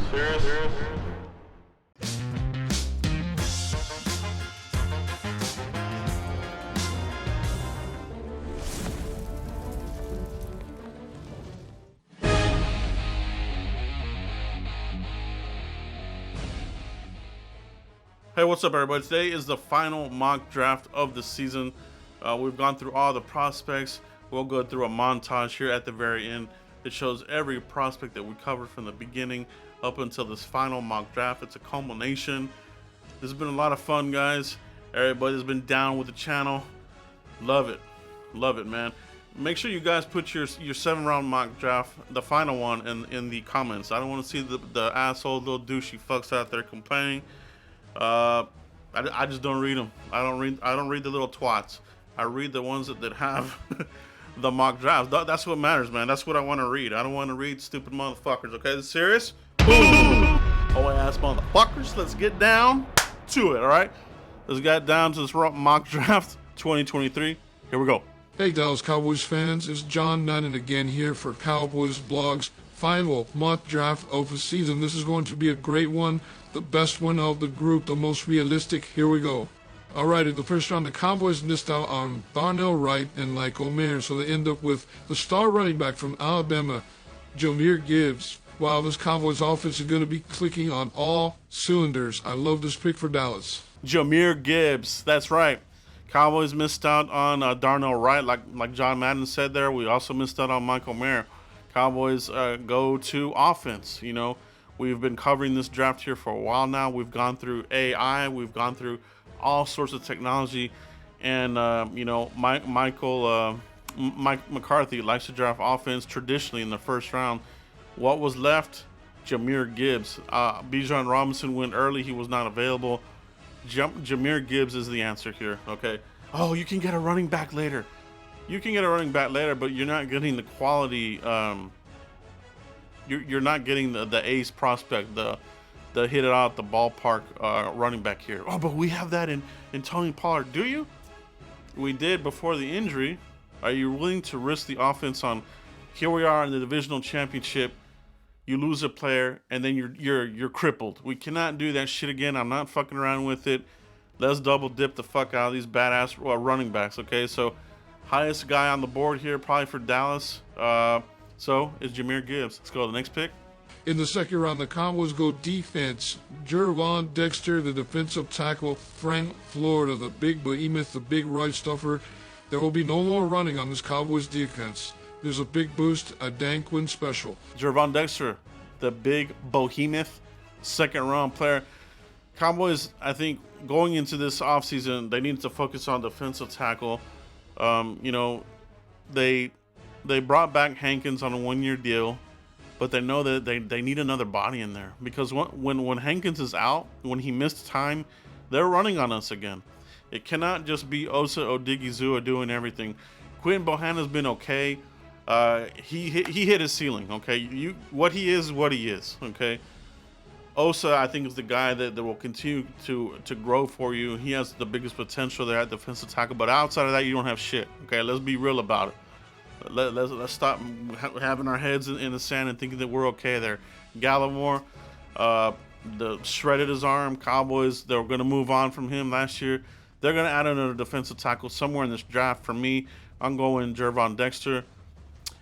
Hey, what's up, everybody? Today is the final mock draft of the season. We've gone through all the prospects. We'll go through a montage here at the very end. It shows every prospect that we covered from the beginning up until this final mock draft. It's a culmination. This has been a lot of fun, guys. Everybody that's been down with the channel, love it, man. Make sure you guys put your 7-round mock draft, the final one, in the comments. I don't want to see the asshole little douchey fucks out there complaining. I just don't read them. I don't read the little twats. I read the ones that have the mock drafts. That's what matters, man. That's what I want to read. I don't want to read stupid motherfuckers. Okay, this is serious? Boom! Oh, ass motherfuckers. Let's get down to it. All right, let's get down to this mock draft 2023. Here we go. Hey, Dallas Cowboys fans, it's John Nunnan again here for Cowboys Blog's final mock draft of the season. This is going to be a great one, the best one of the group, the most realistic. Here we go. Alright, in the first round, the Cowboys missed out on Darnell Wright and Omer, so they end up with the star running back from Alabama, Jahmyr Gibbs. Wow, this Cowboys offense is going to be clicking on all cylinders. I love this pick for Dallas. Jahmyr Gibbs, that's right. Cowboys missed out on Darnell Wright, like John Madden said there. We also missed out on Michael Mayer. Cowboys go to offense. You know, we've been covering this draft here for a while now. We've gone through AI. We've gone through all sorts of technology. And, you know, Mike McCarthy likes to draft offense traditionally in the first round. What was left? Jahmyr Gibbs. Bijan Robinson went early. He was not available. Jahmyr Gibbs is the answer here, okay? Oh, you can get a running back later. You can get a running back later, but you're not getting the quality. You're not getting the ace prospect, the hit it out the ballpark running back here. Oh, but we have that in Tony Pollard. Do you? We did before the injury. Are you willing to risk the offense on? Here we are in the divisional championship. You lose a player, and then you're crippled. We cannot do that shit again. I'm not fucking around with it. Let's double dip the fuck out of these badass running backs. Okay, so highest guy on the board here, probably for Dallas. So is Jahmyr Gibbs. Let's go to the next pick. In the second round, the Cowboys go defense. Gervon Dexter, the defensive tackle. Frank Florida, the big behemoth, the big right stuffer. There will be no more running on this Cowboys defense. There's a big boost, a Dan Quinn special. Gervon Dexter, the big behemoth, second round player. Cowboys, I think, going into this offseason, they need to focus on defensive tackle. You know, they brought back Hankins on a 1-year deal, but they know that they need another body in there, because when Hankins is out, when he missed time, they're running on us again. It cannot just be Osa Odigizua doing everything. Quinn Bohanna's been okay. He hit his ceiling. Okay, what he is, okay. Osa, I think, is the guy that will continue to grow for you. He has the biggest potential there at defensive tackle, but outside of that, you don't have shit. Okay, let's be real about it. Let's stop having our heads in the sand and thinking that we're okay there. Gallimore, the shredded his arm. Cowboys, they were going to move on from him last year. They're going to add another defensive tackle somewhere in this draft. For me, I'm going Gervon Dexter.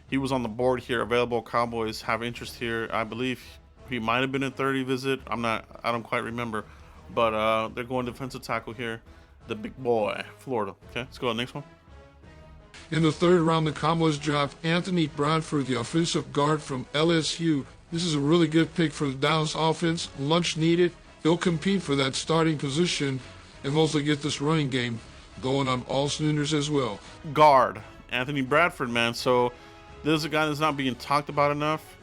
He was on the board here, available. Cowboys have interest here. I believe he might have been a 30 visit. I don't quite remember. But they're going defensive tackle here. The big boy, Florida. Okay, let's go to the next one. In the third round, the Cowboys draft Anthony Bradford, the offensive guard from LSU. This is a really good pick for the Dallas offense. Lunch needed. He'll compete for that starting position and mostly get this running game going on all cylinders as well. Guard, Anthony Bradford, man. So this is a guy that's not being talked about enough.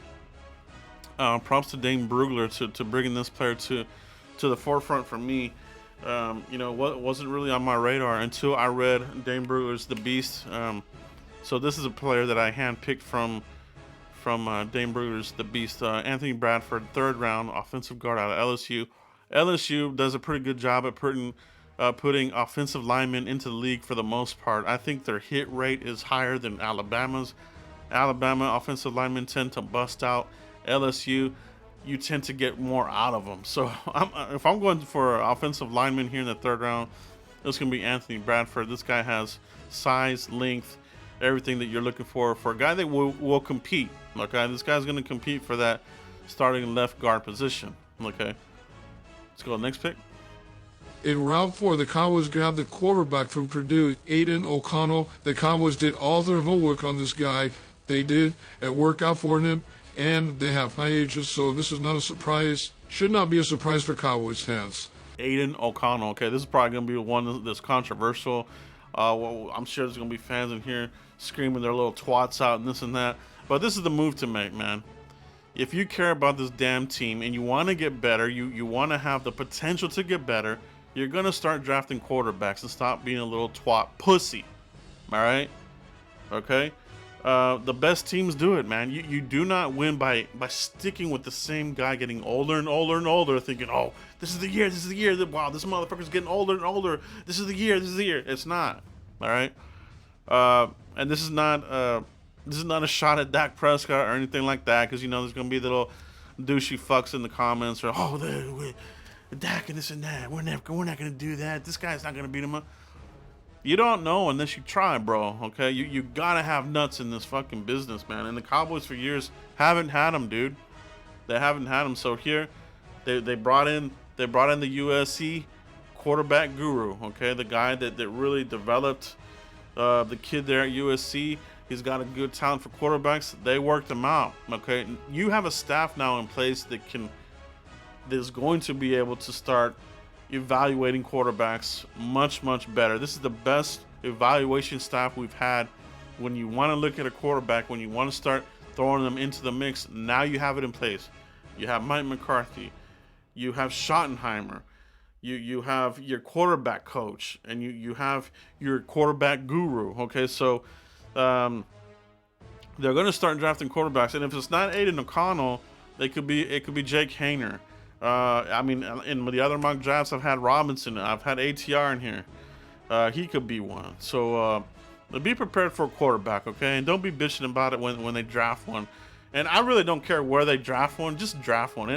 Props to Dane Brugler to bringing this player to the forefront for me. You know, wasn't really on my radar until I read Dane Brugler's The Beast. So this is a player that I handpicked from Dane Brugler's The Beast. Anthony Bradford, third round, offensive guard out of LSU. LSU does a pretty good job at putting offensive linemen into the league for the most part. I think their hit rate is higher than Alabama's. Alabama offensive linemen tend to bust out. LSU, you tend to get more out of them. So if I'm going for offensive lineman here in the third round, it's going to be Anthony Bradford. This guy has size, length, everything that you're looking for a guy that will compete. Okay, this guy's going to compete for that starting left guard position. Okay, let's go next pick. In round 4, the Cowboys grabbed the quarterback from Purdue, Aiden O'Connell. The Cowboys did all their homework on this guy. They did. It worked out for him, and they have high ages, so this is not a surprise. Should not be a surprise for Cowboys fans. Aiden O'Connell. Okay, this is probably going to be one that's controversial. Well, I'm sure there's going to be fans in here screaming their little twats out and this and that. But this is the move to make, man. If you care about this damn team and you want to get better, you want to have the potential to get better, you're going to start drafting quarterbacks and stop being a little twat pussy. All right? Okay? The best teams do it, man. You do not win by sticking with the same guy getting older and older and older, thinking, oh, this is the year. Wow, this motherfucker's getting older and older. This is the year. It's not. All right? And this is not a shot at Dak Prescott or anything like that, because, there's going to be little douchey fucks in the comments, or, Dak and this and that. We're not going to do that. This guy's not going to beat him up. You don't know unless you try, bro. Okay, you gotta have nuts in this fucking business, man. And the Cowboys for years haven't had them, dude. They haven't had them. So here, they brought in the USC quarterback guru. Okay, the guy that really developed the kid there at USC. He's got a good talent for quarterbacks. They worked him out. Okay, you have a staff now in place that is going to be able to start evaluating quarterbacks much better. This is the best evaluation staff we've had. When you want to look at a quarterback, when you want to start throwing them into the mix, now you have it in place. You have Mike McCarthy, you have Schottenheimer, you have your quarterback coach, and you have your quarterback guru. Okay, so they're going to start drafting quarterbacks, and if it's not Aiden O'Connell, it could be Jake Haener. In the other mock drafts, I've had Robinson, I've had ATR in here. He could be one. So be prepared for a quarterback, okay? And don't be bitching about it when they draft one. And I really don't care where they draft one. Just draft one.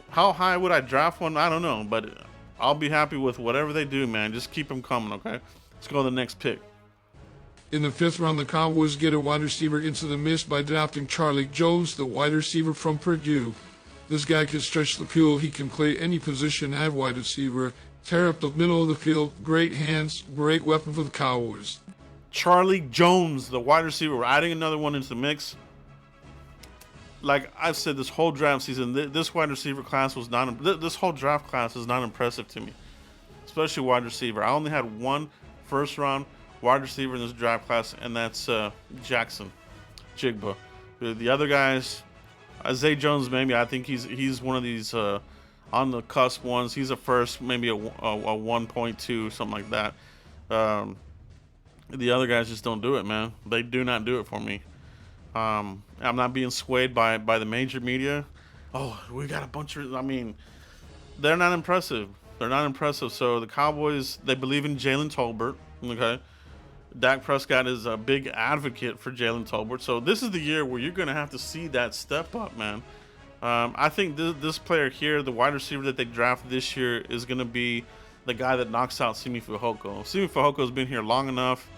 How high would I draft one? I don't know, but I'll be happy with whatever they do, man. Just keep them coming, okay? Let's go to the next pick. In the 5th round, the Cowboys get a wide receiver into the mist by drafting Charlie Jones, the wide receiver from Purdue. This guy can stretch the field. He can play any position at wide receiver, tear up the middle of the field. Great hands, great weapon for the Cowboys. Charlie Jones, the wide receiver. We're adding another one into the mix. Like I've said this whole draft season, this wide receiver class this whole draft class is not impressive to me, especially wide receiver. I only had one first-round wide receiver in this draft class, and that's Jackson Jigba. The other guys, Zay Jones, maybe. I think he's one of these on the cusp ones. He's a first, maybe a 1.2, something like that. The other guys just don't do it, man. They do not do it for me. I'm not being swayed by the major media. Oh, we got a bunch of. They're not impressive. So the Cowboys, they believe in Jalen Tolbert. Okay. Dak Prescott is a big advocate for Jalen Tolbert. So this is the year where you're going to have to see that step up, man. I think this player here, the wide receiver that they drafted this year, is going to be the guy that knocks out Simi Fehoko. Simi Fehoko has been here long enough.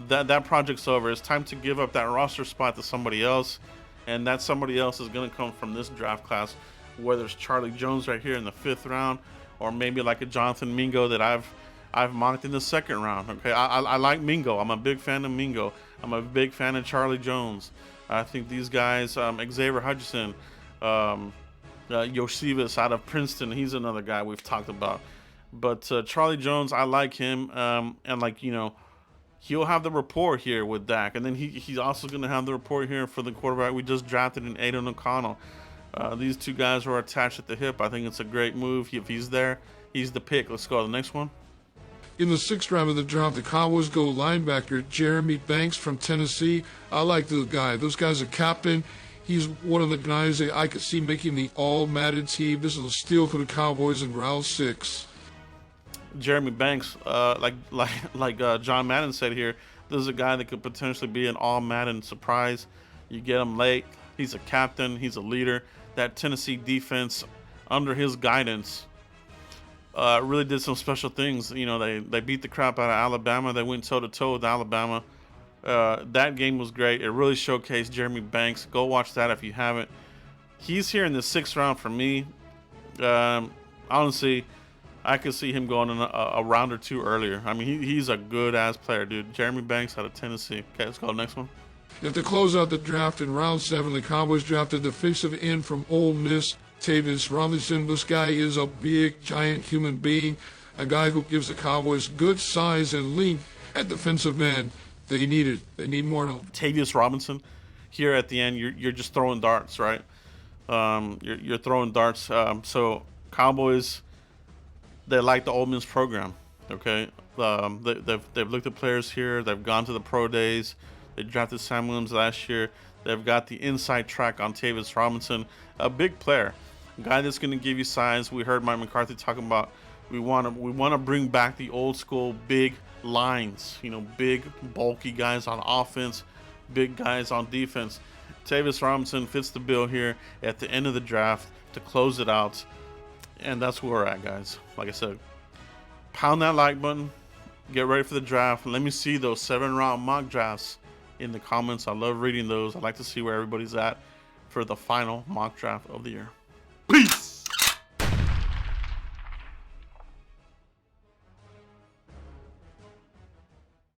That project's over. It's time to give up that roster spot to somebody else. And that somebody else is going to come from this draft class, whether it's Charlie Jones right here in the 5th round, or maybe like a Jonathan Mingo that I've mocked in the 2nd round. Okay, I like Mingo. I'm a big fan of Mingo. I'm a big fan of Charlie Jones. I think these guys, Xavier Hutchinson, Yoshivas out of Princeton, he's another guy we've talked about. But Charlie Jones, I like him. And he'll have the rapport here with Dak. And then he's also going to have the rapport here for the quarterback we just drafted in Aiden O'Connell. These two guys are attached at the hip. I think it's a great move. If he's there, he's the pick. Let's go to the next one. In the 6th round of the draft, the Cowboys go linebacker Jeremy Banks from Tennessee. I like the guy. This guy's a captain. He's one of the guys that I could see making the all-Madden team. This is a steal for the Cowboys in round 6. Jeremy Banks, like John Madden said here, this is a guy that could potentially be an all-Madden surprise. You get him late, He's a captain. He's a leader. That Tennessee defense, under his guidance, really did some special things. You know, they beat the crap out of Alabama. They went toe-to-toe with Alabama. That game was great. It really showcased Jeremy Banks. Go watch that if you haven't. He's here in the 6th round for me. Honestly, I could see him going in a round or two earlier. I mean, he's a good-ass player, dude. Jeremy Banks out of Tennessee. Okay, let's go to the next one. To close out the draft in round 7, the Cowboys drafted the defensive end from Ole Miss, Tavis Robinson. This guy is a big, giant human being, a guy who gives the Cowboys good size and length at defensive end. They need it. They need more help. Tavius Robinson, here at the end, you're just throwing darts, right? You're throwing darts. So Cowboys, they like the Ole Miss program. Okay, they've looked at players here. They've gone to the pro days. They drafted Sam Williams last year. They've got the inside track on Tavis Robinson, a big player, a guy that's going to give you size. We heard Mike McCarthy talking about we want to bring back the old school big lines, you know, big bulky guys on offense, big guys on defense. Tavis Robinson fits the bill here at the end of the draft to close it out, and that's where we're at, guys. Like I said, pound that like button, get ready for the draft. Let me see those 7-round mock drafts in the comments. I love reading those. I like to see where everybody's at for the final mock draft of the year. Peace.